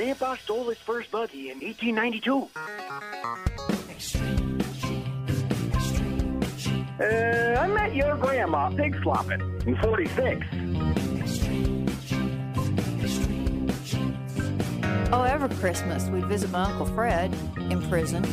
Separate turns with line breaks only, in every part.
Grandpa stole his first buggy in 1892. I met your grandma pig slopping in 46.
Oh, every Christmas we'd visit my Uncle Fred in prison.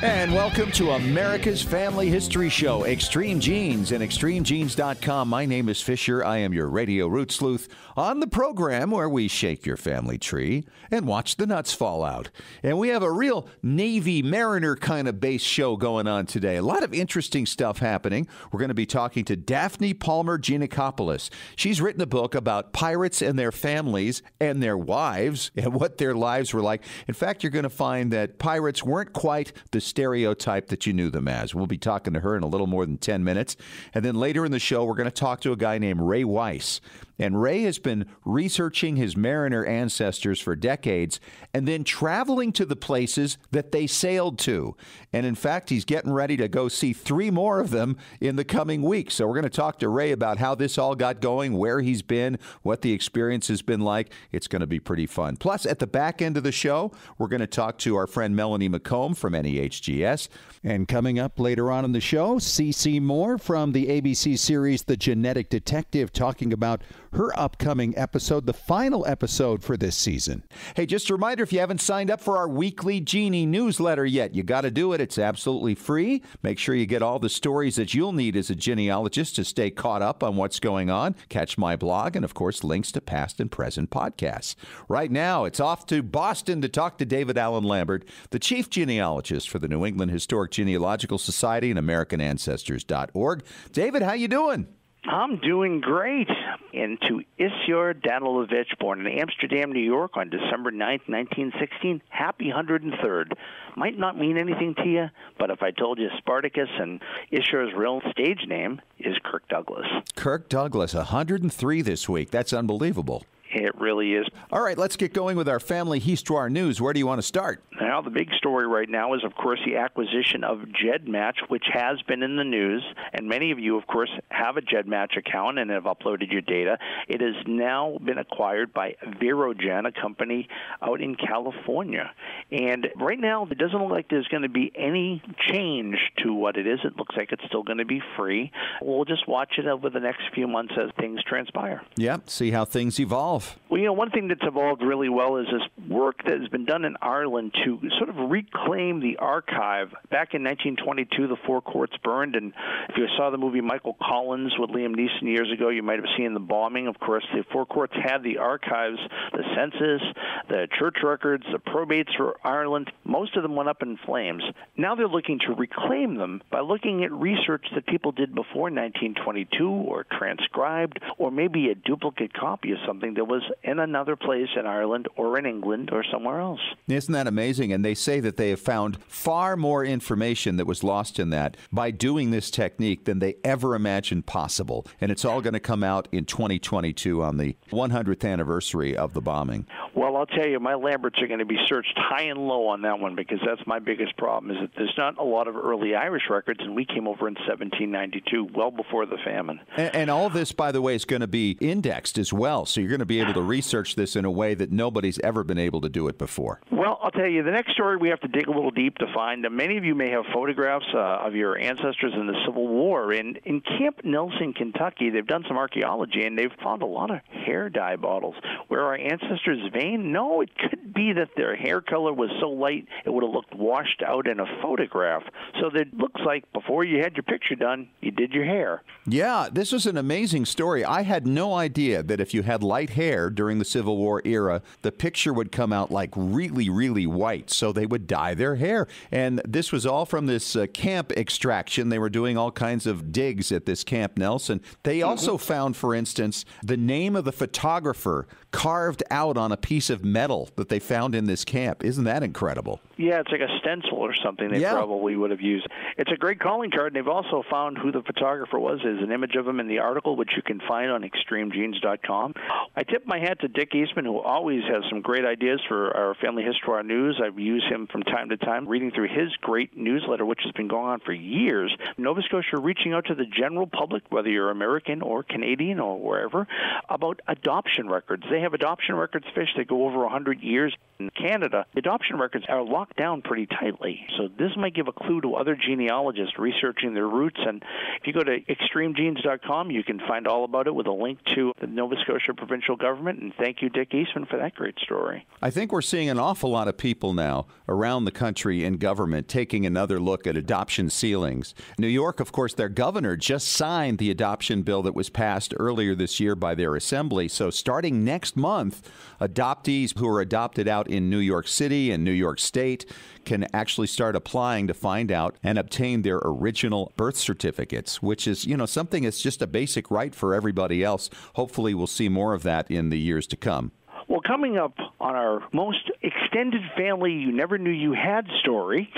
And welcome to America's Family History Show, Extreme Genes and ExtremeGenes.com. My name is Fisher. I am your radio root sleuth on the program where we shake your family tree and watch the nuts fall out. And we have a real Navy Mariner kind of base show going on today. A lot of interesting stuff happening. We're going to be talking to Daphne Palmer Giannakopoulos. She's written a book about pirates and their families and their wives and what their lives were like. In fact, you're going to find that pirates weren't quite the stereotype that you knew them as. We'll be talking to her in a little more than 10 minutes. And then later in the show, we're going to talk to a guy named Ray Weiss. And Ray has been researching his mariner ancestors for decades and then traveling to the places that they sailed to. And in fact, he's getting ready to go see 3 more of them in the coming weeks. So we're going to talk to Ray about how this all got going, where he's been, what the experience has been like. It's going to be pretty fun. Plus, at the back end of the show, we're going to talk to our friend Melanie McComb from NEHGS. And coming up later on in the show, CeCe Moore from the ABC series The Genetic Detective, talking about her upcoming episode, the final episode for this season. Hey, just a reminder, if you haven't signed up for our weekly Genie newsletter yet, you got to do it. It's absolutely free. Make sure you get all the stories that you'll need as a genealogist to stay caught up on what's going on. Catch my blog and, of course, links to past and present podcasts. Right now, it's off to Boston to talk to David Allen Lambert, the chief genealogist for the New England Historic Genealogical Society and AmericanAncestors.org. David, how you doing?
I'm doing great. And to Isidore Danilovich, born in Amsterdam, New York on December 9th, 1916, happy 103rd. Might not mean anything to you, but if I told you Spartacus and Isidore's real stage name is Kirk Douglas.
Kirk Douglas, 103 this week. That's unbelievable.
It really is.
All right, let's get going with our Family Histoire news. Where do you want to start?
Now, the big story right now is, of course, the acquisition of GEDmatch, which has been in the news. And many of you, of course, have a GEDmatch account and have uploaded your data. It has now been acquired by Verogen, a company out in California. And right now, it doesn't look like there's going to be any change to what it is. It looks like it's still going to be free. We'll just watch it over the next few months as things transpire.
Yeah, see how things evolve.
Well, one thing that's evolved really well is this work that has been done in Ireland to sort of reclaim the archive. Back in 1922, the 4 courts burned, and if you saw the movie Michael Collins with Liam Neeson years ago, you might have seen the bombing. Of course, the 4 courts had the archives, the census, the church records, the probates for Ireland. Most of them went up in flames. Now they're looking to reclaim them by looking at research that people did before 1922 or transcribed, or maybe a duplicate copy of something that was in another place in Ireland or in England or somewhere else.
Isn't that amazing? And they say that they have found far more information that was lost in that by doing this technique than they ever imagined possible. And it's all going to come out in 2022 on the 100th anniversary of the bombing.
Well, I'll tell you, my Lamberts are going to be searched high and low on that one, because that's my biggest problem, is that there's not a lot of early Irish records, and we came over in 1792, well before the famine.
And all this, by the way, is going to be indexed as well, so you're going to be able to research this in a way that nobody's ever been able to do it before.
Well, I'll tell you, the next story we have to dig a little deep to find. Many of you may have photographs of your ancestors in the Civil War. In Camp Nelson, Kentucky, they've done some archaeology, and they've found a lot of hair dye bottles. Where our ancestors' vein? No, it could be that their hair color was so light it would have looked washed out in a photograph. So it looks like before you had your picture done, you did your hair.
Yeah, this was an amazing story. I had no idea that if you had light hair during the Civil War era, the picture would come out like really, really white. So they would dye their hair. And this was all from this camp extraction. They were doing all kinds of digs at this Camp Nelson. They also found, for instance, the name of the photographer carved out on a piece of metal that they found in this camp. Isn't that incredible?
Yeah, it's like a stencil or something they probably would have used. It's a great calling card, and they've also found who the photographer was. There's an image of him in the article, which you can find on ExtremeGenes.com. I tip tip my hat to Dick Eastman, who always has some great ideas for our Family Histoire news. I've used him from time to time, reading through his great newsletter, which has been going on for years. Nova Scotia reaching out to the general public, whether you're American or Canadian or wherever, about adoption records. They have adoption records, Fish, that go over 100 years. In Canada, adoption records are locked down pretty tightly. So this might give a clue to other genealogists researching their roots. And if you go to extremegenes.com, you can find all about it with a link to the Nova Scotia provincial government. And thank you, Dick Eastman, for that great story.
I think we're seeing an awful lot of people now around the country in government taking another look at adoption ceilings. New York, of course, their governor just signed the adoption bill that was passed earlier this year by their assembly. So starting next month, adoptees who are adopted out in New York City and New York State can actually start applying to find out and obtain their original birth certificates, which is, something that's just a basic right for everybody else. Hopefully we'll see more of that in the years to come.
Well, coming up on our most extended family you never knew you had story.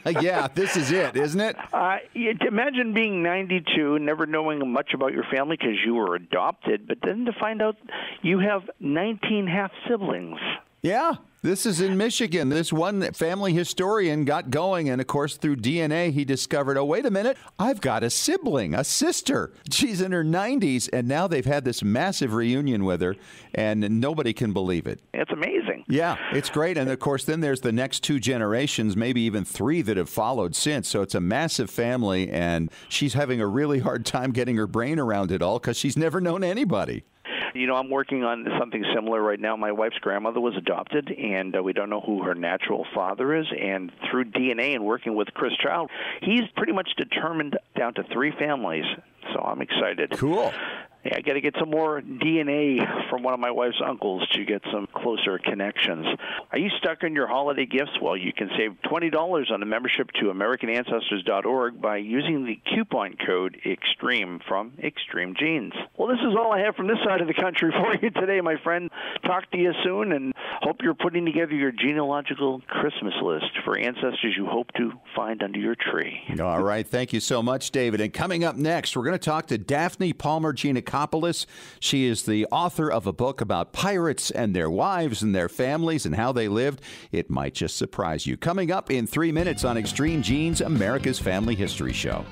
Yeah, this is it, isn't it?
Imagine being 92, never knowing much about your family because you were adopted, but then to find out you have 19 half-siblings.
Yeah, this is in Michigan. This one family historian got going, and of course, through DNA, he discovered, oh, wait a minute, I've got a sibling, a sister. She's in her 90s, and now they've had this massive reunion with her, and nobody can believe it.
It's amazing.
Yeah, it's great. And of course, then there's the next two generations, maybe even three that have followed since. So it's a massive family, and she's having a really hard time getting her brain around it all because she's never known anybody.
I'm working on something similar right now. My wife's grandmother was adopted, and we don't know who her natural father is. And through DNA and working with Chris Child, he's pretty much determined down to 3 families. So I'm excited.
Cool.
Yeah, I got to get some more DNA from one of my wife's uncles to get some closer connections. Are you stuck on your holiday gifts? Well, you can save $20 on a membership to AmericanAncestors.org by using the coupon code EXTREME from Extreme Genes. Well, this is all I have from this side of the country for you today, my friend. Talk to you soon, and hope you're putting together your genealogical Christmas list for ancestors you hope to find under your tree.
All right. Thank you so much, David. And coming up next, we're going to talk to Daphne Palmer Giannakopoulos. She is the author of a book about pirates and their wives and their families and how they lived. It might just surprise you. Coming up in 3 minutes on Extreme Genes, America's Family History Show.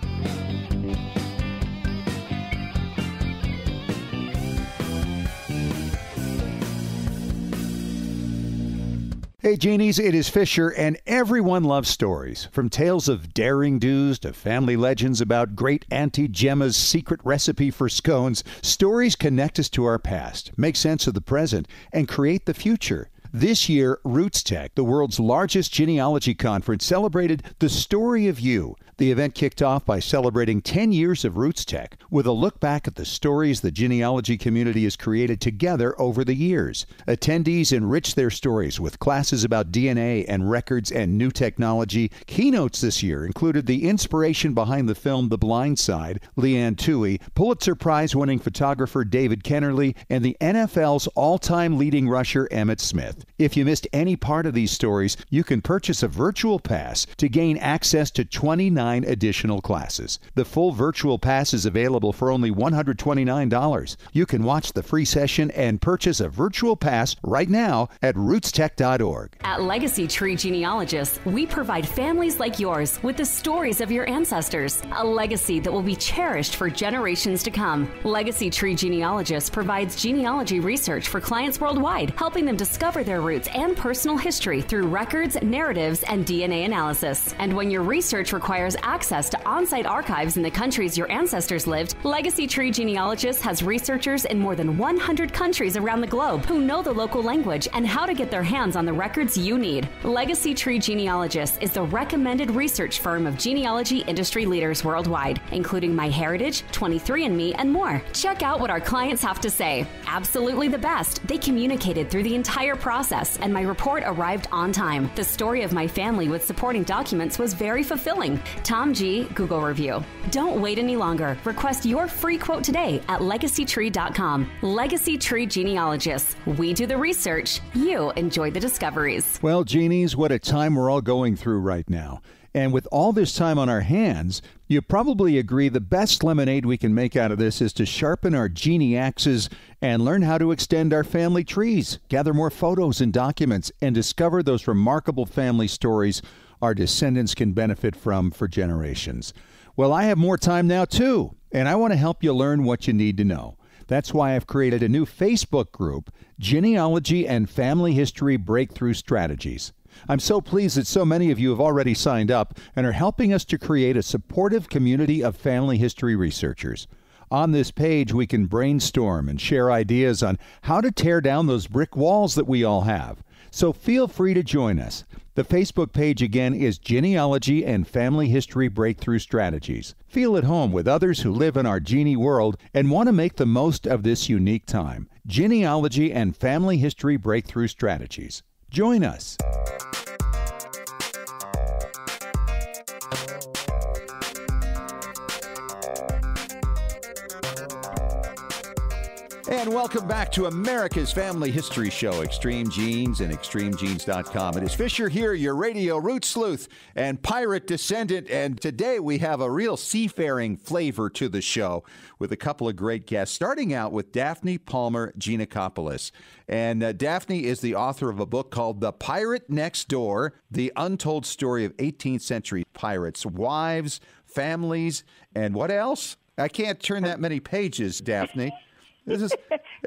Hey, Genies, it is Fisher, and everyone loves stories. From tales of daring do's to family legends about great Auntie Gemma's secret recipe for scones, stories connect us to our past, make sense of the present, and create the future. This year, Roots Tech, the world's largest genealogy conference, celebrated The Story of You. The event kicked off by celebrating 10 years of Roots Tech with a look back at the stories the genealogy community has created together over the years. Attendees enriched their stories with classes about DNA and records and new technology. Keynotes this year included the inspiration behind the film The Blind Side, Leanne Toohey, Pulitzer Prize-winning photographer David Kennerly, and the NFL's all-time leading rusher Emmitt Smith. If you missed any part of these stories, you can purchase a virtual pass to gain access to 29 additional classes. The full virtual pass is available for only $129. You can watch the free session and purchase a virtual pass right now at rootstech.org.
At Legacy Tree Genealogists, we provide families like yours with the stories of your ancestors, a legacy that will be cherished for generations to come. Legacy Tree Genealogists provides genealogy research for clients worldwide, helping them discover their roots and personal history through records, narratives, and DNA analysis. And when your research requires access to on-site archives in the countries your ancestors lived, Legacy Tree Genealogists has researchers in more than 100 countries around the globe who know the local language and how to get their hands on the records you need. Legacy Tree Genealogists is the recommended research firm of genealogy industry leaders worldwide, including MyHeritage, 23andMe, and more. Check out what our clients have to say. Absolutely the best. They communicated through the entire process, and my report arrived on time. The story of my family with supporting documents was very fulfilling. Tom G. Google review. Don't wait any longer. Request your free quote today at legacytree.com. Legacy Tree Genealogists. We do the research. You enjoy the discoveries.
Well, Genies, what a time we're all going through right now. And with all this time on our hands, you probably agree the best lemonade we can make out of this is to sharpen our genie axes and learn how to extend our family trees, gather more photos and documents, and discover those remarkable family stories our descendants can benefit from for generations. Well, I have more time now, too, and I want to help you learn what you need to know. That's why I've created a new Facebook group, Genealogy and Family History Breakthrough Strategies. I'm so pleased that so many of you have already signed up and are helping us to create a supportive community of family history researchers. On this page, we can brainstorm and share ideas on how to tear down those brick walls that we all have. So feel free to join us. The Facebook page again is Genealogy and Family History Breakthrough Strategies. Feel at home with others who live in our genie world and want to make the most of this unique time. Genealogy and Family History Breakthrough Strategies. Join us. And welcome back to America's Family History Show, Extreme Genes and ExtremeGenes.com. It is Fisher here, your radio root sleuth and pirate descendant. And today we have a real seafaring flavor to the show with a couple of great guests, starting out with Daphne Palmer Giannakopoulos. And Daphne is the author of a book called The Pirate Next Door, The Untold Story of 18th Century Pirates, Wives, Families, and what else? I can't turn that many pages, Daphne. This is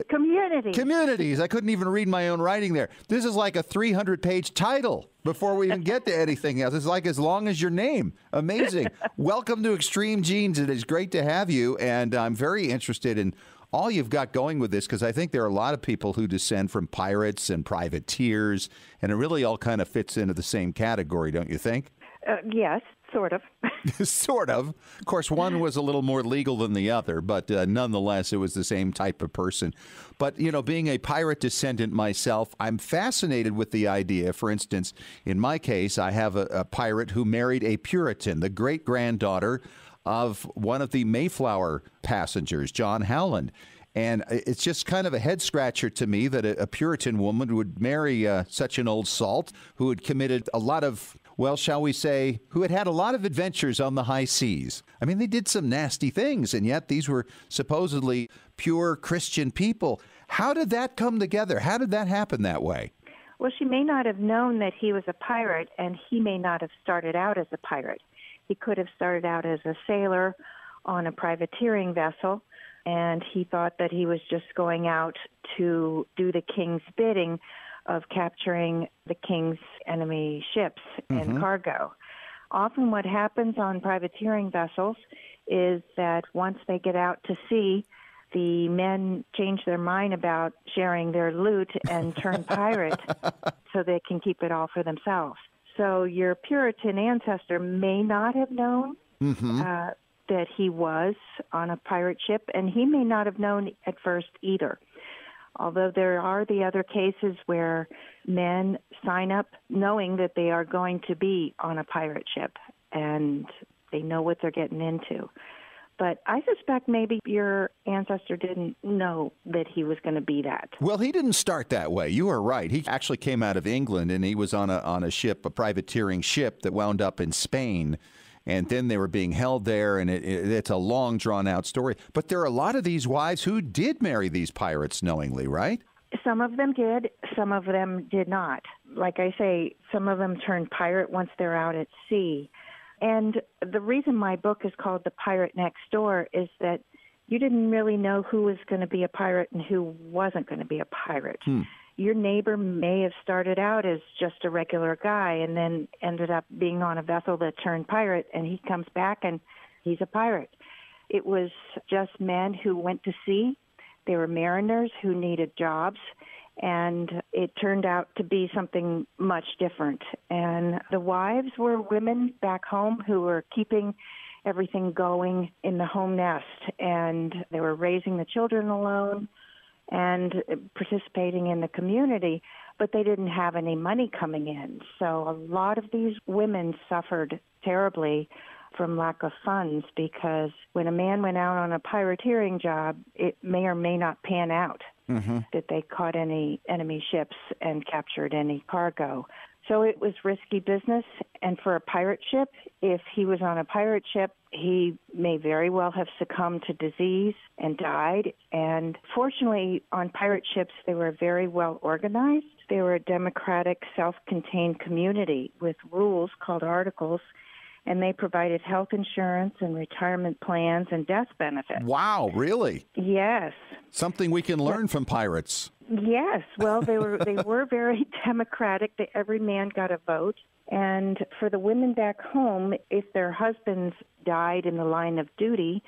Communities. I couldn't even read my own writing there. This is like a 300-page title before we even get to anything else. It's like as long as your name. Amazing. Welcome to Extreme Genes. It is great to have you, and I'm very interested in all you've got going with this because I think there are a lot of people who descend from pirates and privateers, and it really all kind of fits into the same category, don't you think?
Yes, sort of.
Sort of. Of course, one was a little more legal than the other, but nonetheless, it was the same type of person. But, you know, being a pirate descendant myself, I'm fascinated with the idea. For instance, in my case, I have a pirate who married a Puritan, the great-granddaughter of one of the Mayflower passengers, John Howland. And it's just kind of a head-scratcher to me that a Puritan woman would marry such an old salt who had committed a lot of, well, shall we say, who had had a lot of adventures on the high seas. I mean, they did some nasty things, and yet these were supposedly pure Christian people. How did that come together? How did that happen that way?
Well, she may not have known that he was a pirate, and he may not have started out as a pirate. He could have started out as a sailor on a privateering vessel, and he thought that he was just going out to do the king's bidding of capturing the king's enemy ships and cargo. Often what happens on privateering vessels is that once they get out to sea, the men change their mind about sharing their loot and turn pirate so they can keep it all for themselves. So your Puritan ancestor may not have known that he was on a pirate ship, and he may not have known at first either. Although there are the other cases where men sign up knowing that they are going to be on a pirate ship and they know what they're getting into. But I suspect maybe your ancestor didn't know that he was going to be that.
Well, he didn't start that way. You are right. He actually came out of England, and he was on a ship, a privateering ship that wound up in Spain. And then they were being held there, and it's a long, drawn-out story. But there are a lot of these wives who did marry these pirates knowingly, right?
Some of them did. Some of them did not. Like I say, some of them turned pirate once they're out at sea. And the reason my book is called The Pirate Next Door is that you didn't really know who was going to be a pirate and who wasn't going to be a pirate. Your neighbor may have started out as just a regular guy and then ended up being on a vessel that turned pirate, and he comes back and he's a pirate. It was just men who went to sea. They were mariners who needed jobs, and it turned out to be something much different. And the wives were women back home who were keeping everything going in the home nest, and they were raising the children alone and participating in the community, but they didn't have any money coming in. So a lot of these women suffered terribly from lack of funds, because when a man went out on a privateering job, it may or may not pan out that they caught any enemy ships and captured any cargo. So it was risky business, And for a pirate ship, if he was on a pirate ship, he may very well have succumbed to disease and died. And fortunately, on pirate ships, they were very well organized. They were a democratic, self-contained community with rules called articles, and they provided health insurance and retirement plans and death benefits.
Wow, really?
Yes.
Something we can learn from pirates.
Yes. Well, they were very democratic. Every man got a vote. And for the women back home, if their husbands died in the line of duty,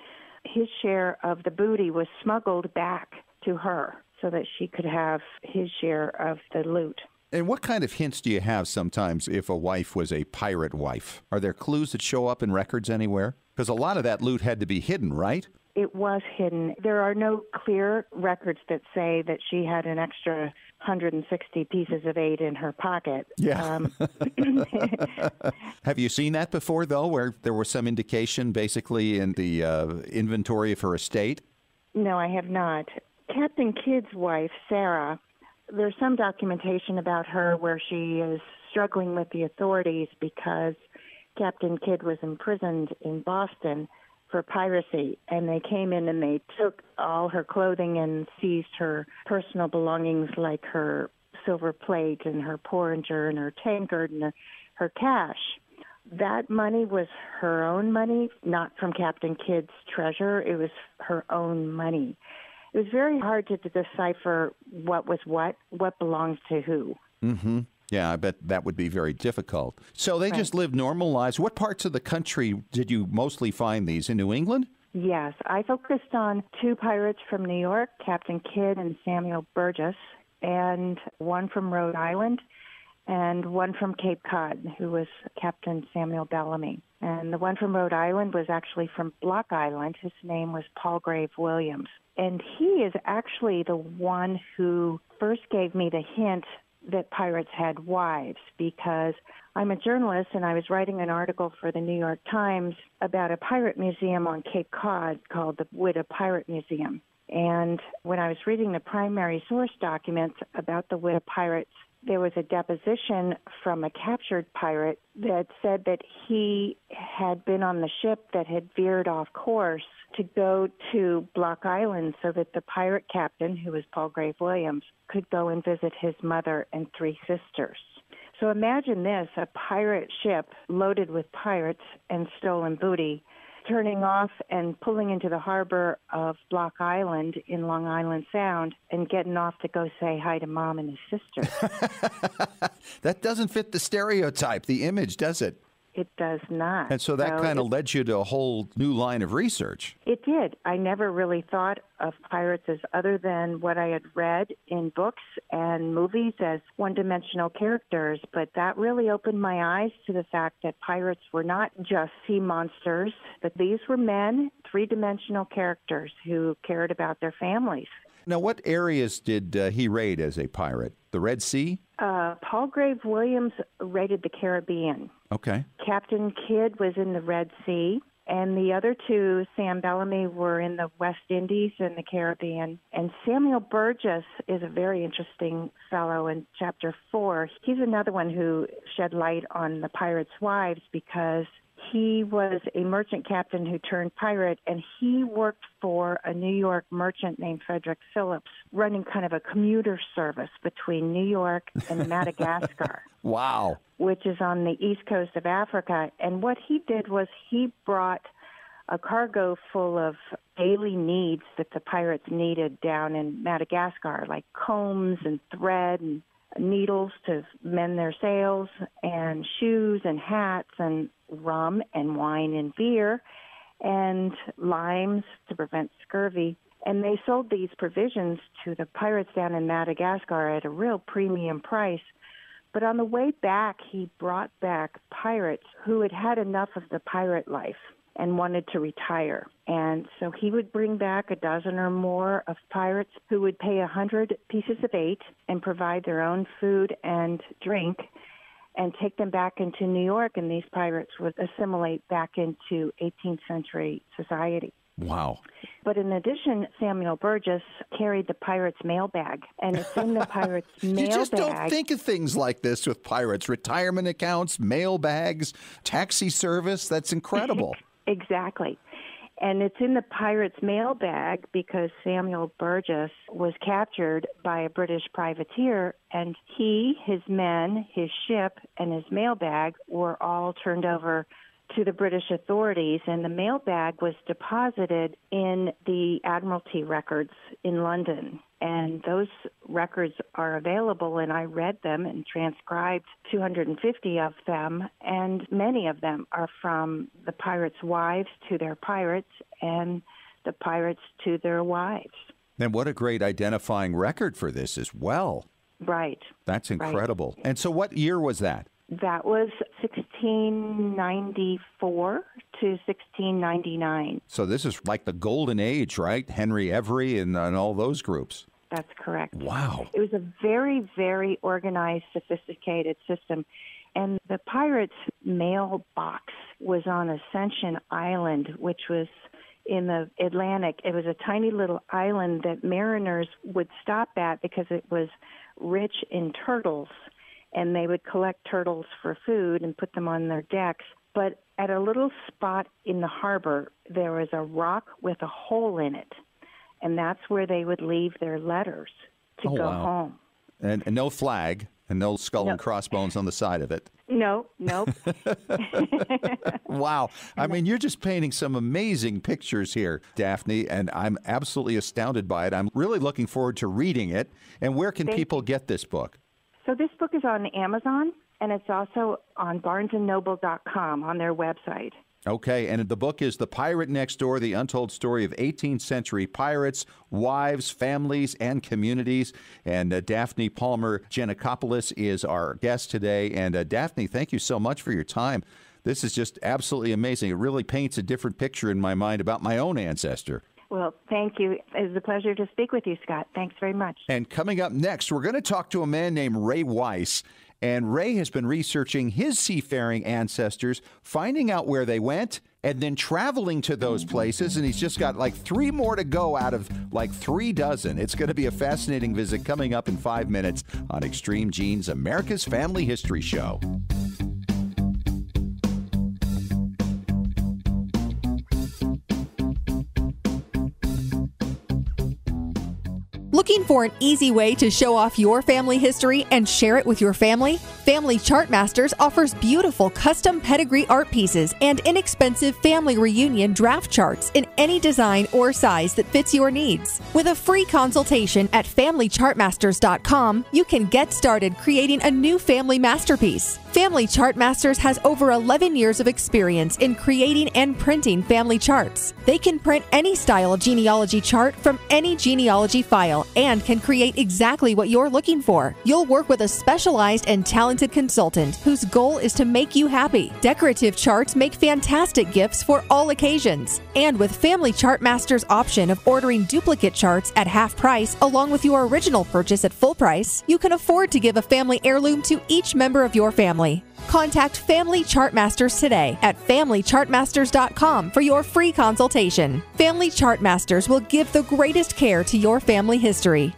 his share of the booty was smuggled back to her so that she could have his share of the loot.
And what kind of hints do you have sometimes if a wife was a pirate wife? Are there clues that show up in records anywhere? Because a lot of that loot had to be hidden, right?
It was hidden. There are no clear records that say that she had an extra 160 pieces of 8 in her pocket.
Yeah. Have you seen that before, though, where there was some indication basically in the inventory of her estate?
No, I have not. Captain Kidd's wife, Sarah, there's some documentation about her where she is struggling with the authorities because Captain Kidd was imprisoned in Boston for piracy, and they came in and they took all her clothing and seized her personal belongings like her silver plate and her porringer and her tankard and her cash. That money was her own money, not from Captain Kidd's treasure. It was her own money. It was very hard to decipher what was what belongs to who.
Mm-hmm. Yeah, I bet that would be very difficult. So they just lived normal lives. What parts of the country did you mostly find these? In New England?
Yes. I focused on 2 pirates from New York, Captain Kidd and Samuel Burgess, and one from Rhode Island, and one from Cape Cod, who was Captain Samuel Bellamy. And the one from Rhode Island was actually from Block Island. His name was Palgrave Williams. And he is actually the one who first gave me the hint that pirates had wives, because I'm a journalist and I was writing an article for the New York Times about a pirate museum on Cape Cod called the Widow Pirate Museum. And when I was reading the primary source documents about the Widow Pirates, there was a deposition from a captured pirate that said that he had been on the ship that had veered off course to go to Block Island so that the pirate captain, who was Palgrave Williams, could go and visit his mother and 3 sisters. So imagine this, a pirate ship loaded with pirates and stolen booty, turning off and pulling into the harbor of Block Island in Long Island Sound and getting off to go say hi to Mom and his sister.
That doesn't fit the stereotype, the image, does it?
It does not.
And so that kind of led you to a whole new line of research.
It did. I never really thought of pirates as other than what I had read in books and movies as one-dimensional characters, but that really opened my eyes to the fact that pirates were not just sea monsters, but these were men, 3-dimensional characters who cared about their families.
Now, what areas did he raid as a pirate? The Red Sea?
Palgrave Williams raided the Caribbean.
Okay.
Captain Kidd was in the Red Sea, and the other 2, Sam Bellamy, were in the West Indies and the Caribbean. And Samuel Burgess is a very interesting fellow in Chapter 4. He's another one who shed light on the pirates' wives because he was a merchant captain who turned pirate, and he worked for a New York merchant named Frederick Phillips, running kind of a commuter service between New York and Madagascar.
Wow.
Which is on the east coast of Africa. And what he did was he brought a cargo full of daily needs that the pirates needed down in Madagascar, like combs and thread and needles to mend their sails, and shoes and hats, and rum and wine and beer, and limes to prevent scurvy. And they sold these provisions to the pirates down in Madagascar at a real premium price. But on the way back, he brought back pirates who had had enough of the pirate life and wanted to retire. And so he would bring back a dozen or more of pirates who would pay 100 pieces of 8 and provide their own food and drink and take them back into New York, and these pirates would assimilate back into 18th century society.
Wow.
But in addition, Samuel Burgess carried the pirate's mail bag, and it's in the pirate's mail bag.
You just don't think of things like this with pirates. Retirement accounts, mail bags, taxi service. That's incredible.
Exactly. And it's in the pirate's mail bag because Samuel Burgess was captured by a British privateer, and he, his men, his ship, and his mail bag were all turned over to the British authorities, and the mail bag was deposited in the Admiralty records in London. And those records are available, and I read them and transcribed 250 of them, and many of them are from the pirates' wives to their pirates and the pirates to their wives.
And what a great identifying record for this as well.
Right.
That's incredible. Right. And so what year was that?
That was 1694 to 1699.
So this is like the golden age, right? Henry Every and all those groups.
That's correct.
Wow.
It was a very, very organized, sophisticated system. And the pirates' mailbox was on Ascension Island, which was in the Atlantic. It was a tiny little island that mariners would stop at because it was rich in turtles. And they would collect turtles for food and put them on their decks. But at a little spot in the harbor, there was a rock with a hole in it. And that's where they would leave their letters to go home.
And no flag and no skull and crossbones on the side of it.
No.
Wow. I mean, you're just painting some amazing pictures here, Daphne, and I'm absolutely astounded by it. I'm really looking forward to reading it. And where can people get this book?
So this book is on Amazon, and it's also on barnesandnoble.com on their website.
Okay, and the book is The Pirate Next Door, The Untold Story of 18th Century Pirates, Wives, Families, and Communities. And Daphne Palmer Giannakopoulos is our guest today. And Daphne, thank you so much for your time. This is just absolutely amazing. It really paints a different picture in my mind about my own ancestor.
Well, thank you. It was a pleasure to speak with you, Scott. Thanks very much.
And coming up next, we're going to talk to a man named Ray Weiss. And Ray has been researching his seafaring ancestors, finding out where they went, and then traveling to those places. And he's just got like 3 more to go out of like 3 dozen. It's going to be a fascinating visit coming up in 5 minutes on Extreme Genes, America's Family History Show.
Looking for an easy way to show off your family history and share it with your family? Family Chartmasters offers beautiful custom pedigree art pieces and inexpensive family reunion draft charts in any design or size that fits your needs. With a free consultation at FamilyChartmasters.com, you can get started creating a new family masterpiece. Family Chartmasters has over 11 years of experience in creating and printing family charts. They can print any style genealogy chart from any genealogy file and can create exactly what you're looking for. You'll work with a specialized and talented consultant whose goal is to make you happy. Decorative charts make fantastic gifts for all occasions. And with Family Chartmasters' option of ordering duplicate charts at half price along with your original purchase at full price, you can afford to give a family heirloom to each member of your family. Contact Family Chartmasters today at FamilyChartmasters.com for your free consultation. Family Chartmasters will give the greatest care to your family history.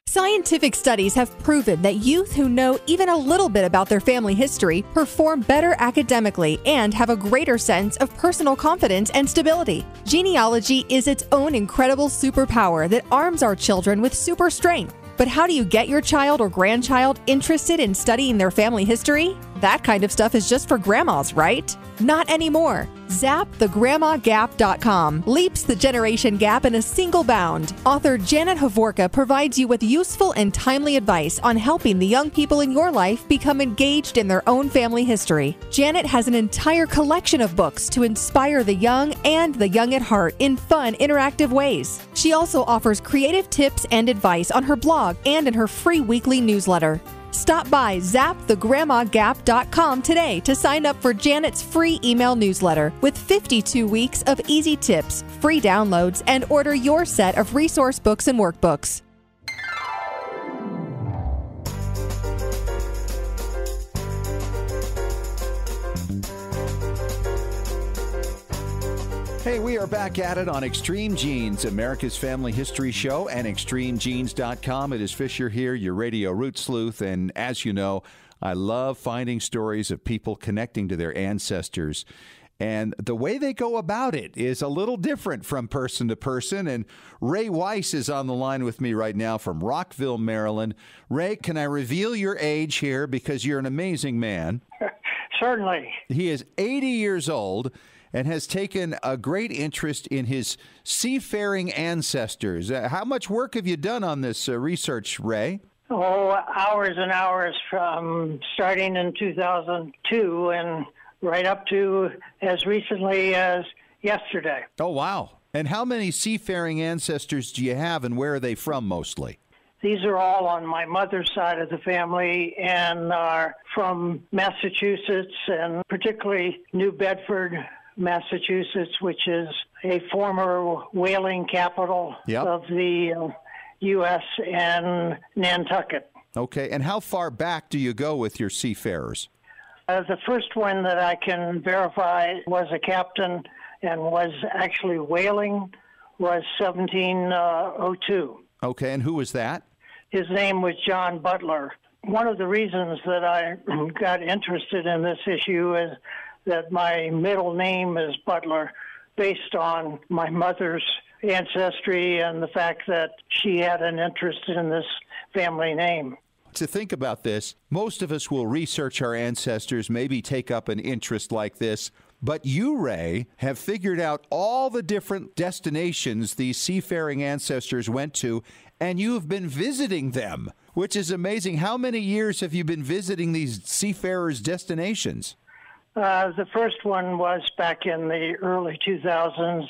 Scientific studies have proven that youth who know even a little bit about their family history perform better academically and have a greater sense of personal confidence and stability. Genealogy is its own incredible superpower that arms our children with super strength. But how do you get your child or grandchild interested in studying their family history? That kind of stuff is just for grandmas, right? Not anymore. ZapTheGrandmaGap.com leaps the generation gap in a single bound. Author Janet Havorka provides you with useful and timely advice on helping the young people in your life become engaged in their own family history. Janet has an entire collection of books to inspire the young and the young at heart in fun, interactive ways. She also offers creative tips and advice on her blog and in her free weekly newsletter. Stop by ZapTheGrandmaGap.com today to sign up for Janet's free email newsletter with 52 weeks of easy tips, free downloads, and order your set of resource books and workbooks.
Hey, we are back at it on Extreme Genes, America's Family History Show, and ExtremeGenes.com. It is Fisher here, your radio root sleuth, and as you know, I love finding stories of people connecting to their ancestors. And the way they go about it is a little different from person to person. And Ray Weiss is on the line with me right now from Rockville, Maryland. Ray, can I reveal your age here because you're an amazing man?
Certainly.
He is 80 years old and has taken a great interest in his seafaring ancestors. How much work have you done on this research, Ray?
Oh, hours and hours from starting in 2002 and right up to as recently as yesterday.
Oh, wow. And how many seafaring ancestors do you have, and where are they from mostly?
These are all on my mother's side of the family and are from Massachusetts, and particularly New Bedford, Massachusetts, which is a former whaling capital of the U.S., and Nantucket.
Okay. And how far back do you go with your seafarers?
The first one that I can verify was a captain and was actually whaling was 1702.
Okay, and who was that?
His name was John Butler. One of the reasons that I got interested in this issue is that my middle name is Butler, based on my mother's ancestry and the fact that she had an interest in this family name.
To think about this, most of us will research our ancestors, maybe take up an interest like this, but you, Ray, have figured out all the different destinations these seafaring ancestors went to, and you've been visiting them, which is amazing. How many years have you been visiting these seafarers' destinations?
The first one was back in the early 2000s,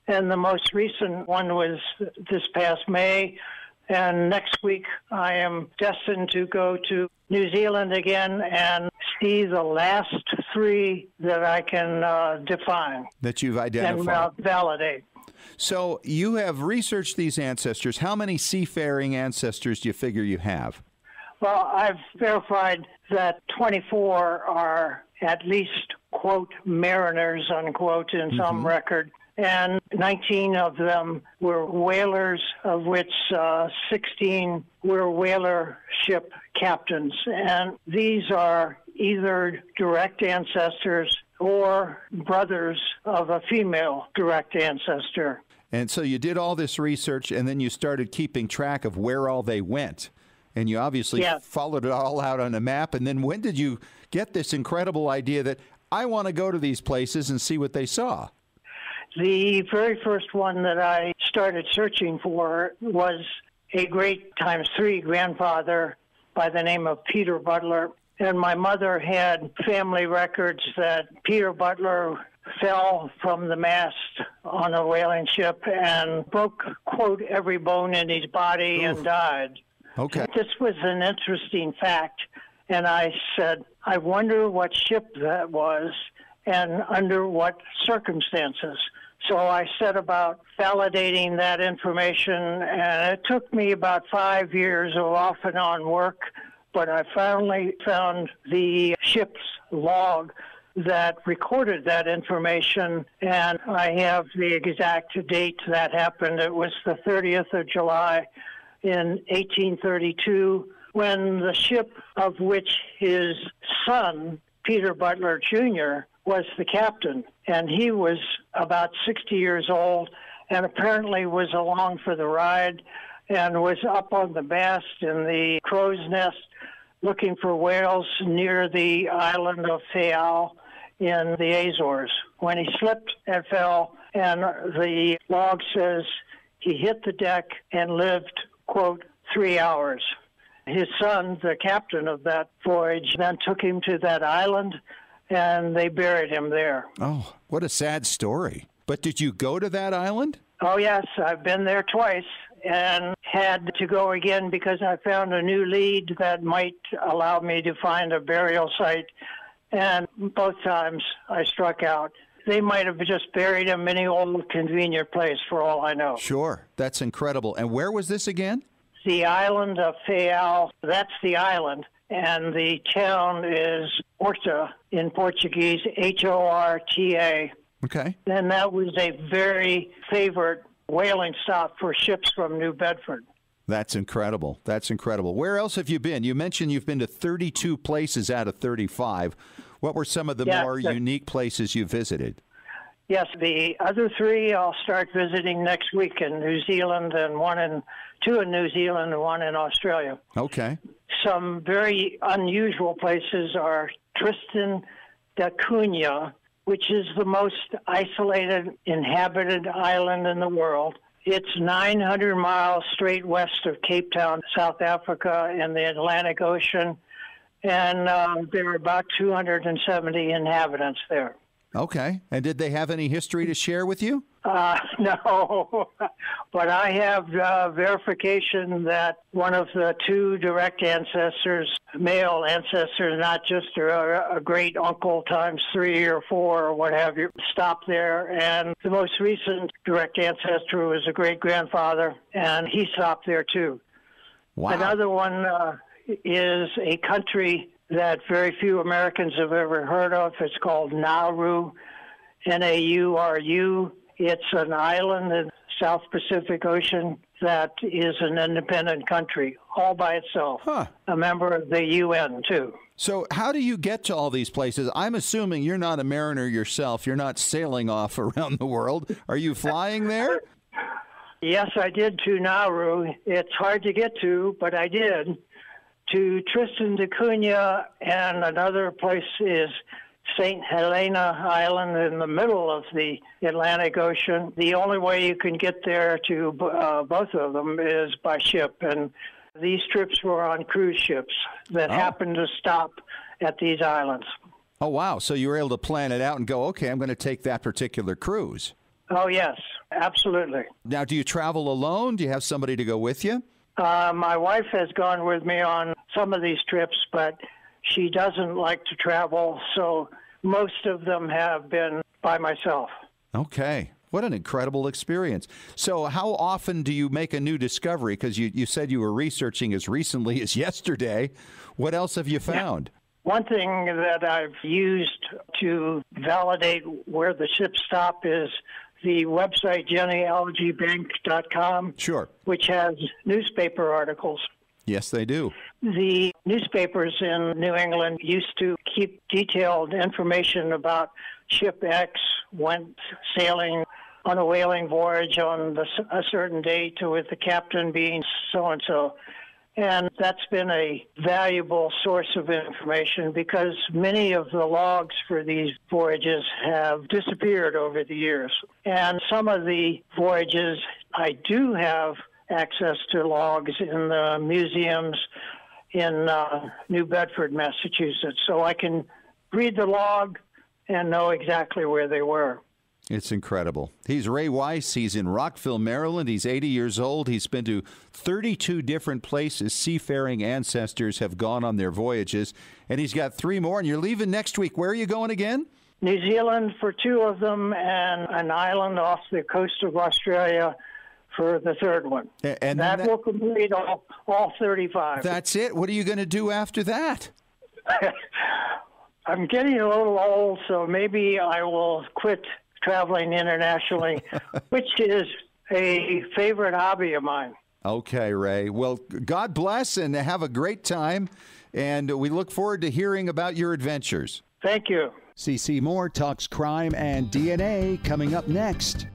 and the most recent one was this past May. And next week, I am destined to go to New Zealand again and see the last three that I can define.
That you've identified.
And validate.
So you have researched these ancestors. How many seafaring ancestors do you figure you have?
Well, I've verified that 24 are at least, quote, mariners, unquote, in some record. And 19 of them were whalers, of which 16 were whaler ship captains. And these are either direct ancestors or brothers of a female direct ancestor.
And so you did all this research, and then you started keeping track of where all they went. And you obviously followed it all out on a map. And then when did you get this incredible idea that I want to go to these places and see what they saw?
The very first one that I started searching for was a great ×3 grandfather by the name of Peter Butler. And my mother had family records that Peter Butler fell from the mast on a whaling ship and broke, quote, every bone in his body and died.
Okay.
This was an interesting fact. And I said, I wonder what ship that was and under what circumstances. So I set about validating that information, and it took me about 5 years of off and on work, but I finally found the ship's log that recorded that information, and I have the exact date that happened. It was the 30th of July in 1832, when the ship of which his son, Peter Butler Jr., was the captain, and he was about 60 years old and apparently was along for the ride and was up on the mast in the crow's nest looking for whales near the island of Fayal in the Azores. When he slipped and fell, and the log says he hit the deck and lived, quote, 3 hours. His son, the captain of that voyage, then took him to that island, and they buried him there.
Oh, what a sad story. But did you go to that island?
Oh, yes. I've been there twice and had to go again because I found a new lead that might allow me to find a burial site. And both times I struck out. They might have just buried him in any old convenient place for all I know.
Sure. That's incredible. And where was this again?
The island of Fayal. That's the island. And the town is Horta in Portuguese, Horta.
Okay.
And that was a very favorite whaling stop for ships from New Bedford.
That's incredible. That's incredible. Where else have you been? You mentioned you've been to 32 places out of 35. What were some of the more unique places you visited?
Yes, the other 3 I'll start visiting next week in New Zealand, and 2 in New Zealand and 1 in Australia.
Okay.
Some very unusual places are Tristan da Cunha, which is the most isolated inhabited island in the world. It's 900 miles straight west of Cape Town, South Africa, in the Atlantic Ocean, and there are about 270 inhabitants there.
Okay. And did they have any history to share with you?
No, but I have verification that one of the 2 direct ancestors, male ancestors, not just a great uncle times 3 or 4 or what have you, stopped there. And the most recent direct ancestor was a great-grandfather, and he stopped there too.
Wow.
Another one is a country that very few Americans have ever heard of. It's called Nauru, Nauru. It's an island in the South Pacific Ocean that is an independent country all by itself, a member of the UN, too.
So how do you get to all these places? I'm assuming you're not a mariner yourself. You're not sailing off around the world. Are you flying there?
Yes, I did to Nauru. It's hard to get to, but I did. To Tristan da Cunha, and another place is St. Helena Island in the middle of the Atlantic Ocean. The only way you can get there to both of them is by ship, and these trips were on cruise ships that happened to stop at these islands.
Oh, wow. So you were able to plan it out and go, okay, I'm going to take that particular cruise.
Oh, yes, absolutely.
Now, do you travel alone? Do you have somebody to go with you?
My wife has gone with me on some of these trips, but she doesn't like to travel, so most of them have been by myself.
Okay. What an incredible experience. So how often do you make a new discovery? Because you said you were researching as recently as yesterday. What else have you found?
One thing that I've used to validate where the ships stop is the website genealogybank.com,
sure,
which has newspaper articles.
Yes, they do.
The newspapers in New England used to keep detailed information about ship X went sailing on a whaling voyage on a certain date with the captain being so-and-so. And that's been a valuable source of information because many of the logs for these voyages have disappeared over the years. And some of the voyages, I do have access to logs in the museums in New Bedford, Massachusetts. So I can read the log and know exactly where they were.
It's incredible. He's Ray Weiss. He's in Rockville, Maryland. He's 80 years old. He's been to 32 different places seafaring ancestors have gone on their voyages. And he's got 3 more. And you're leaving next week. Where are you going again?
New Zealand for 2 of them and an island off the coast of Australia for the 3rd one. And that will complete all 35.
That's it? What are you going to do after that?
I'm getting a little old, so maybe I will quit traveling internationally, which is a favorite hobby of mine.
Okay, Ray. Well, God bless and have a great time, and we look forward to hearing about your adventures.
Thank you.
CC Moore talks crime and DNA coming up next.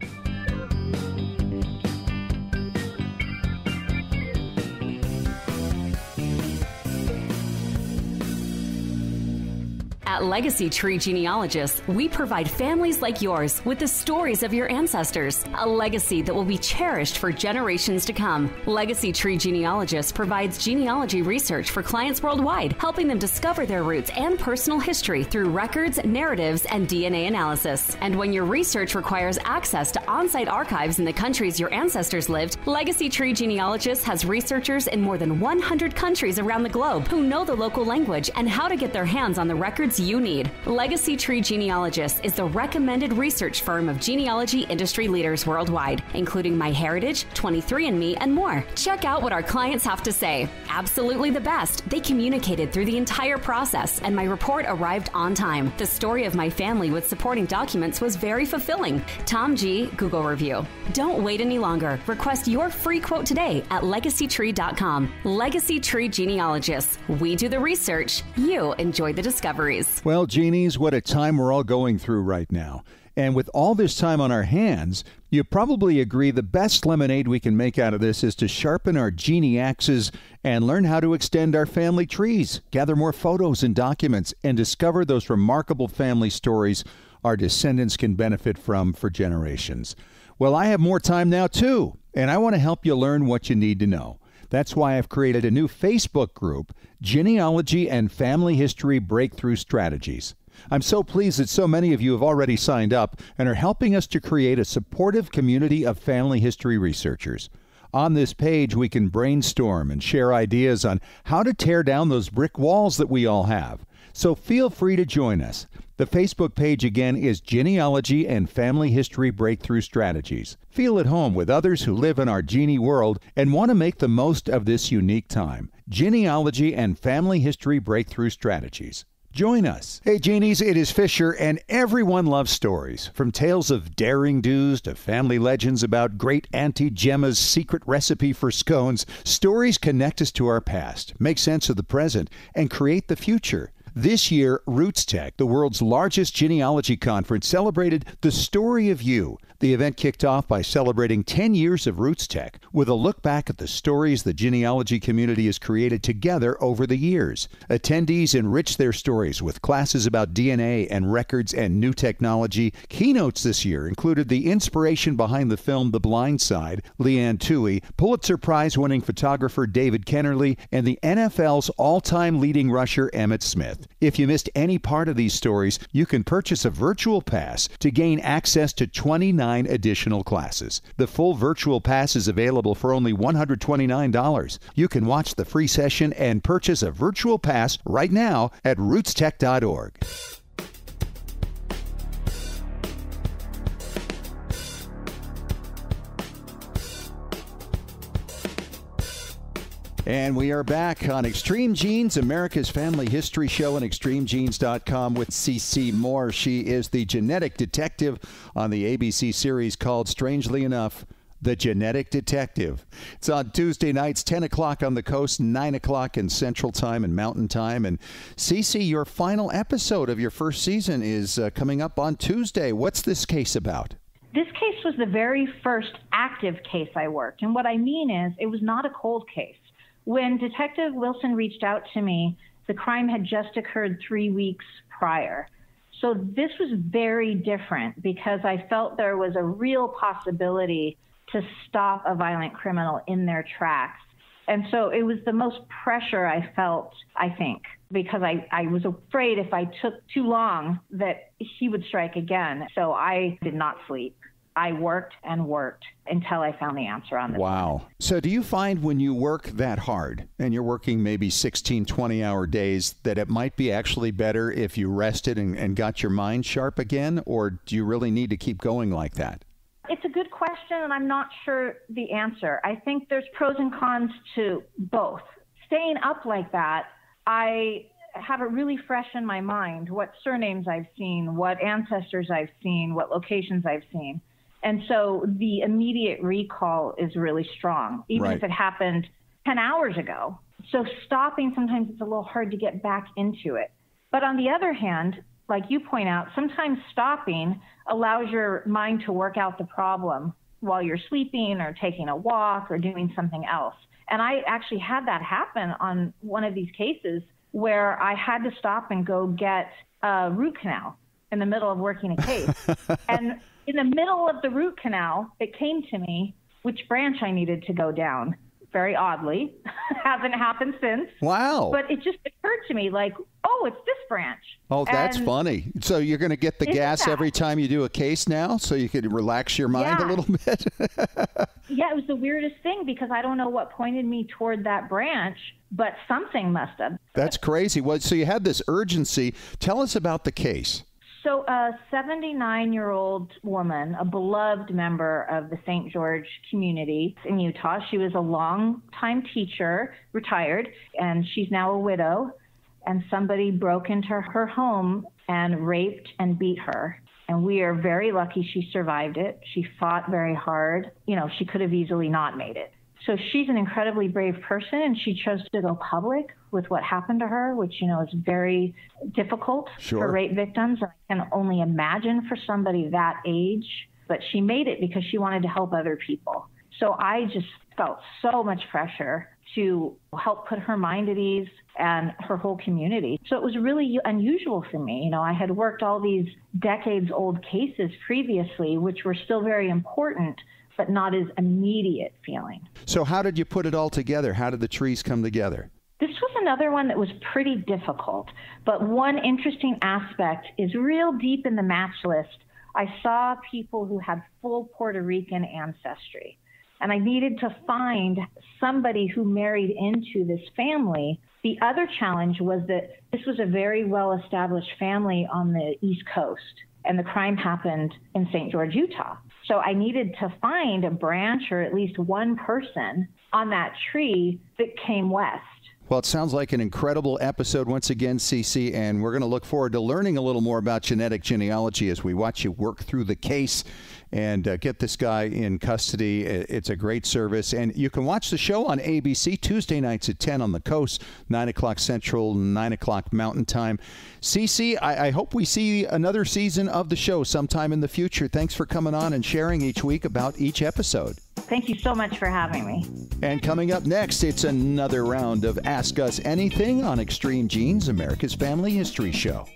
At Legacy Tree Genealogists, we provide families like yours with the stories of your ancestors, a legacy that will be cherished for generations to come. Legacy Tree Genealogists provides genealogy research for clients worldwide, helping them discover their roots and personal history through records, narratives, and DNA analysis. And when your research requires access to on-site archives in the countries your ancestors lived, Legacy Tree Genealogists has researchers in more than 100 countries around the globe who know the local language and how to get their hands on the records you need. Legacy Tree Genealogist is the recommended research firm of genealogy industry leaders worldwide, including MyHeritage, 23andMe, and more. Check out what our clients have to say. Absolutely the best. They communicated through the entire process, and my report arrived on time. The story of my family with supporting documents was very fulfilling. Tom G. Google review. Don't wait any longer. Request your free quote today at legacytree.com. Legacy Tree Genealogists. We do the research. You enjoy the discoveries.
Well, genies, what a time we're all going through right now. And with all this time on our hands, you probably agree the best lemonade we can make out of this is to sharpen our genie axes and learn how to extend our family trees, gather more photos and documents, and discover those remarkable family stories our descendants can benefit from for generations. Well, I have more time now, too, and I want to help you learn what you need to know. That's why I've created a new Facebook group, Genealogy and Family History Breakthrough Strategies. I'm so pleased that so many of you have already signed up and are helping us to create a supportive community of family history researchers. On this page, we can brainstorm and share ideas on how to tear down those brick walls that we all have. So feel free to join us. The Facebook page again is Genealogy and Family History Breakthrough Strategies. Feel at home with others who live in our genie world and want to make the most of this unique time. Genealogy and Family History Breakthrough Strategies. Join us. Hey, genies, it is Fisher, and everyone loves stories. From tales of daring do's to family legends about great Auntie Gemma's secret recipe for scones, stories connect us to our past, make sense of the present, and create the future. This year, Roots Tech, the world's largest genealogy conference, celebrated the story of you. The event kicked off by celebrating 10 years of Roots Tech with a look back at the stories the genealogy community has created together over the years. Attendees enriched their stories with classes about DNA and records and new technology. Keynotes this year included the inspiration behind the film The Blind Side, Leanne Toohey, Pulitzer Prize-winning photographer David Kennerly, and the NFL's all-time leading rusher Emmitt Smith. If you missed any part of these stories, you can purchase a virtual pass to gain access to 29 additional classes. The full virtual pass is available for only $129. You can watch the free session and purchase a virtual pass right now at rootstech.org. And we are back on Extreme Genes, America's family history show, on extremegenes.com with CeCe Moore. She is the genetic detective on the ABC series called, strangely enough, The Genetic Detective. It's on Tuesday nights, 10 o'clock on the coast, 9 o'clock in Central Time and Mountain Time. And CeCe, your final episode of your first season is coming up on Tuesday. What's this case about?
This case was the very first active case I worked. And what I mean is it was not a cold case. When Detective Wilson reached out to me, the crime had just occurred 3 weeks prior. So this was very different because I felt there was a real possibility to stop a violent criminal in their tracks. And so it was the most pressure I felt, I think, because I was afraid if I took too long that he would strike again. So I did not sleep. I worked and worked until I found the answer on this.
Wow. So do you find when you work that hard and you're working maybe 16, 20-hour days that it might be actually better if you rested and got your mind sharp again? Or do you really need to keep going like that?
It's a good question, and I'm not sure the answer. I think there's pros and cons to both. Staying up like that, I have it really fresh in my mind what surnames I've seen, what ancestors I've seen, what locations I've seen. And so the immediate recall is really strong, even if it happened 10 hours ago. So stopping, sometimes it's a little hard to get back into it. But on the other hand, like you point out, sometimes stopping allows your mind to work out the problem while you're sleeping or taking a walk or doing something else. And I actually had that happen on one of these cases where I had to stop and go get a root canal in the middle of working a case. And in the middle of the root canal, it came to me which branch I needed to go down. Very oddly. Hasn't happened since.
Wow.
But it just occurred to me like, oh, oh, it's this branch.
Oh, that's funny. So you're going to get the gas every time you do a case now, so you could relax your mind a little bit?
Yeah, it was the weirdest thing because I don't know what pointed me toward that branch, but something must have.
That's crazy. Well, so you had this urgency. Tell us about the case.
So a 79-year-old woman, a beloved member of the St. George community in Utah, she was a long-time teacher, retired, and she's now a widow. And somebody broke into her home and raped and beat her. And we are very lucky she survived it. She fought very hard. You know, she could have easily not made it. So she's an incredibly brave person, and she chose to go public with what happened to her, which, you know, is very difficult for rape victims. I can only imagine for somebody that age. But she made it because she wanted to help other people. So I just felt so much pressure to help put her mind at ease and her whole community. So it was really unusual for me. You know, I had worked all these decades-old cases previously, which were still very important, but not as immediate feeling.
So how did you put it all together? How did the trees come together?
This was another one that was pretty difficult, but one interesting aspect is real deep in the match list. I saw people who had full Puerto Rican ancestry, and I needed to find somebody who married into this family. The other challenge was that this was a very well-established family on the East Coast, and the crime happened in St. George, Utah. So I needed to find a branch or at least one person on that tree that came west.
Well, it sounds like an incredible episode once again, Cece, and we're going to look forward to learning a little more about genetic genealogy as we watch you work through the case and get this guy in custody. It's a great service. And you can watch the show on ABC Tuesday nights at 10 on the coast, 9 o'clock Central, 9 o'clock Mountain Time. Cece, I hope we see another season of the show sometime in the future. Thanks for coming on and sharing each week about each episode.
Thank you so much for having me.
And coming up next, it's another round of Ask Us Anything on Extreme Genes, America's Family History Show.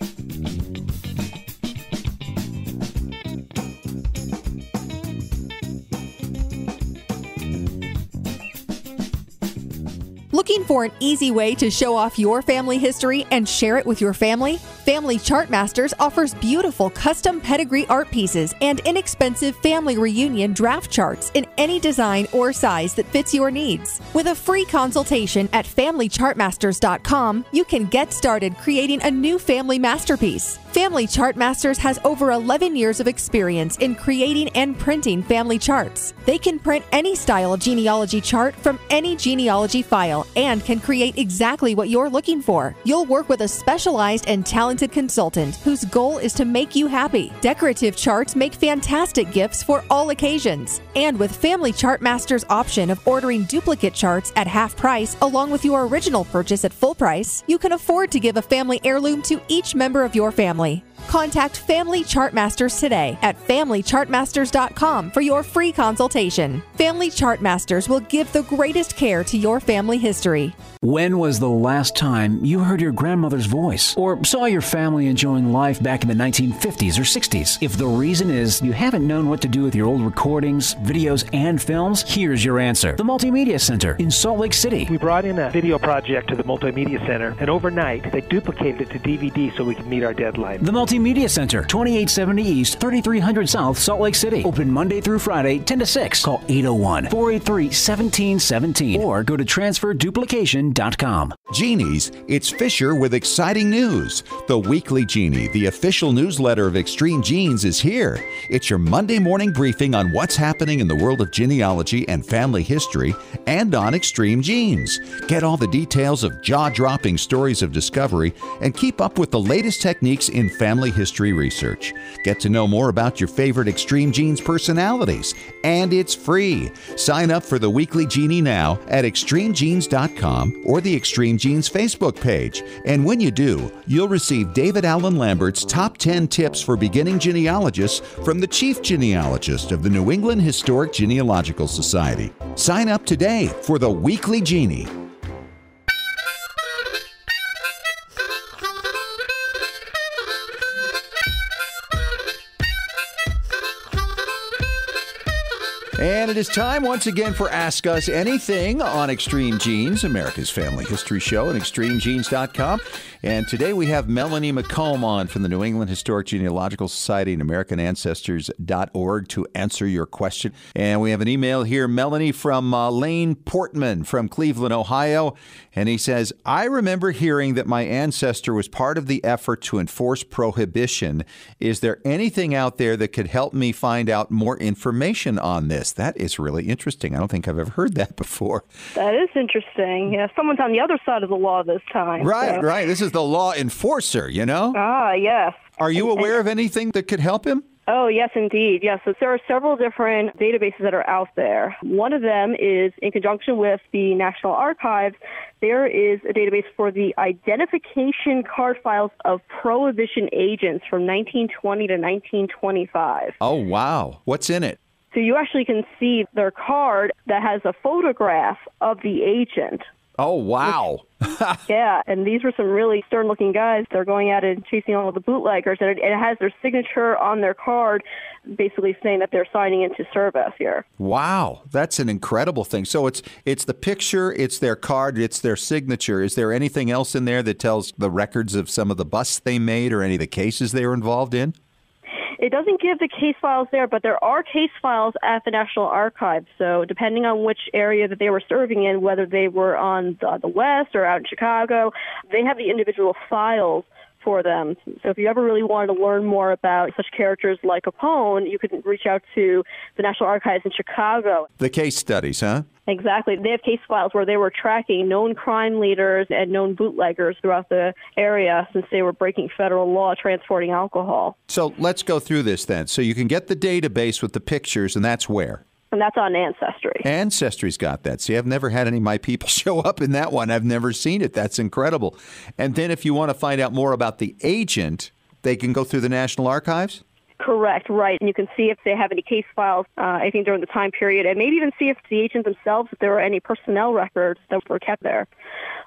Looking for an easy way to show off your family history and share it with your family? Family Chartmasters offers beautiful custom pedigree art pieces and inexpensive family reunion draft charts in any design or size that fits your needs. With a free consultation at FamilyChartmasters.com, you can get started creating a new family masterpiece. Family Chartmasters has over 11 years of experience in creating and printing family charts. They can print any style genealogy chart from any genealogy file and can create exactly what you're looking for. You'll work with a specialized and talented consultant whose goal is to make you happy. Decorative charts make fantastic gifts for all occasions. And with Family Chartmasters' option of ordering duplicate charts at half price along with your original purchase at full price, you can afford to give a family heirloom to each member of your family. Contact Family Chartmasters today at FamilyChartmasters.com for your free consultation. Family Chartmasters will give the greatest care to your family history.
When was the last time you heard your grandmother's voice or saw your family enjoying life back in the 1950s or 60s? If the reason is you haven't known what to do with your old recordings, videos, and films, here's your answer. The Multimedia Center in Salt Lake City.
We brought in a video project to the Multimedia Center, and overnight they duplicated it to DVD so we could meet our deadline.
The Multimedia Center, 2870 East, 3300 South, Salt Lake City. Open Monday through Friday, 10 to 6. Call 801-483-1717 or go to transferduplication.com.
Genies, it's Fisher with exciting news. The Weekly Genie, the official newsletter of Extreme Genes, is here. It's your Monday morning briefing on what's happening in the world of genealogy and family history and on Extreme Genes. Get all the details of jaw-dropping stories of discovery and keep up with the latest techniques in family history research. Get to know more about your favorite Extreme Genes personalities, and it's free. Sign up for the Weekly Genie now at extremegenes.com or the Extreme Genes Facebook page. And when you do, you'll receive David Allen Lambert's top 10 tips for beginning genealogists from the chief genealogist of the New England Historic Genealogical Society. Sign up today for the Weekly Genie. And it is time once again for Ask Us Anything on Extreme Genes, America's family history show at extremegenes.com. And today we have Melanie McComb on from the New England Historic Genealogical Society and AmericanAncestors.org to answer your question. And we have an email here, Melanie, from Lane Portman from Cleveland, Ohio. And he says, I remember hearing that my ancestor was part of the effort to enforce prohibition. Is there anything out there that could help me find out more information on this? That is really interesting. I don't think I've ever heard that before.
That is interesting. Yeah, someone's on the other side of the law this time.
Right,
so.
right. This is the law enforcer, you know?
Ah, yes.
Are you aware of anything that could help him?
Oh, yes, indeed. Yes, so there are several different databases that are out there. One of them is in conjunction with the National Archives. There is a database for the identification card files of Prohibition agents from 1920 to 1925.
Oh, wow. What's in it?
So you actually can see their card that has a photograph of the agent.
Oh, wow.
Yeah, and these were some really stern-looking guys. They're going out and chasing all of the bootleggers, and it has their signature on their card, basically saying that they're signing into service here.
Wow, that's an incredible thing. So it's the picture, it's their card, it's their signature. Is there anything else in there that tells the records of some of the busts they made or any of the cases they were involved in?
It doesn't give the case files there, but there are case files at the National Archives. So depending on which area that they were serving in, whether they were on the West or out in Chicago, they have the individual files for them. So if you ever really wanted to learn more about such characters like Capone, you could reach out to the National Archives in Chicago.
The case studies, huh?
Exactly. They have case files where they were tracking known crime leaders and known bootleggers throughout the area since they were breaking federal law transporting alcohol.
So let's go through this then. So you can get the database with the pictures, and that's where?
And that's on Ancestry.
Ancestry's got that. See, I've never had any of my people show up in that one. I've never seen it. That's incredible. And then if you want to find out more about the agent, they can go through the National Archives?
Correct, right. And you can see if they have any case files, I think, during the time period, and maybe even see if the agents themselves, if there were any personnel records that were kept there.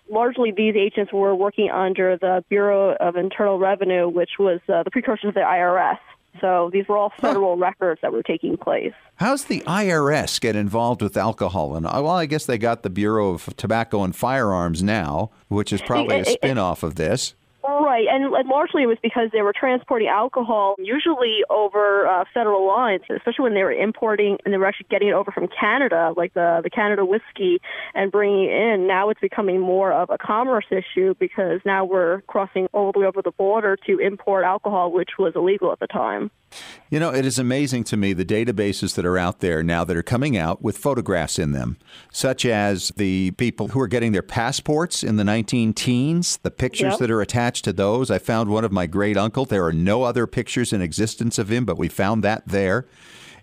Largely, these agents were working under the Bureau of Internal Revenue, which was the precursor to the IRS. So these were all federal records that were taking place.
How's the IRS get involved with alcohol? And well, I guess they got the Bureau of Tobacco and Firearms now, which is probably a spin-off of this.
Right, and largely it was because they were transporting alcohol, usually over federal lines, especially when they were importing and they were actually getting it over from Canada, like the Canada whiskey, and bringing it in. Now it's becoming more of a commerce issue because now we're crossing all the way over the border to import alcohol, which was illegal at the time.
You know, it is amazing to me the databases that are out there now that are coming out with photographs in them, such as the people who are getting their passports in the 19-teens, the pictures that are attached to those. I found one of my great uncle. There are no other pictures in existence of him, but we found that there.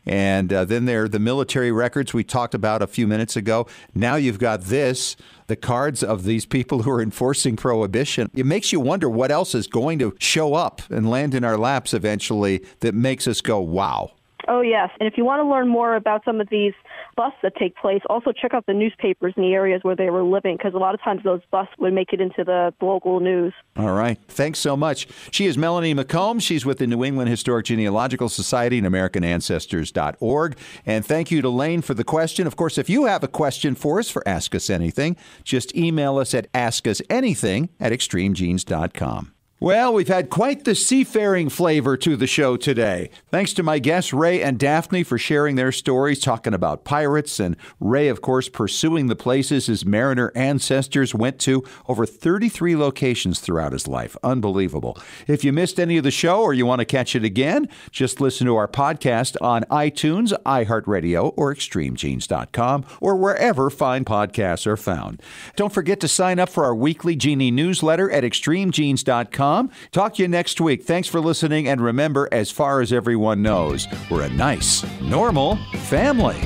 And then there are the military records we talked about a few minutes ago. Now you've got this, the cards of these people who are enforcing prohibition. It makes you wonder what else is going to show up and land in our laps eventually that makes us go, wow.
Oh, yes. And if you want to learn more about some of these busts that take place, also check out the newspapers in the areas where they were living, because a lot of times those busts would make it into the local news.
All right. Thanks so much. She is Melanie McComb. She's with the New England Historic Genealogical Society and AmericanAncestors.org. And thank you to Lane for the question. Of course, if you have a question for us for Ask Us Anything, just email us at askusanything@extremegenes.com. Well, we've had quite the seafaring flavor to the show today. Thanks to my guests, Ray and Daphne, for sharing their stories, talking about pirates, and Ray, of course, pursuing the places his mariner ancestors went to, over 33 locations throughout his life. Unbelievable. If you missed any of the show or you want to catch it again, just listen to our podcast on iTunes, iHeartRadio, or extremegenes.com, or wherever fine podcasts are found. Don't forget to sign up for our weekly Genie newsletter at extremegenes.com. Talk to you next week. Thanks for listening. And remember, as far as everyone knows, we're a nice, normal family.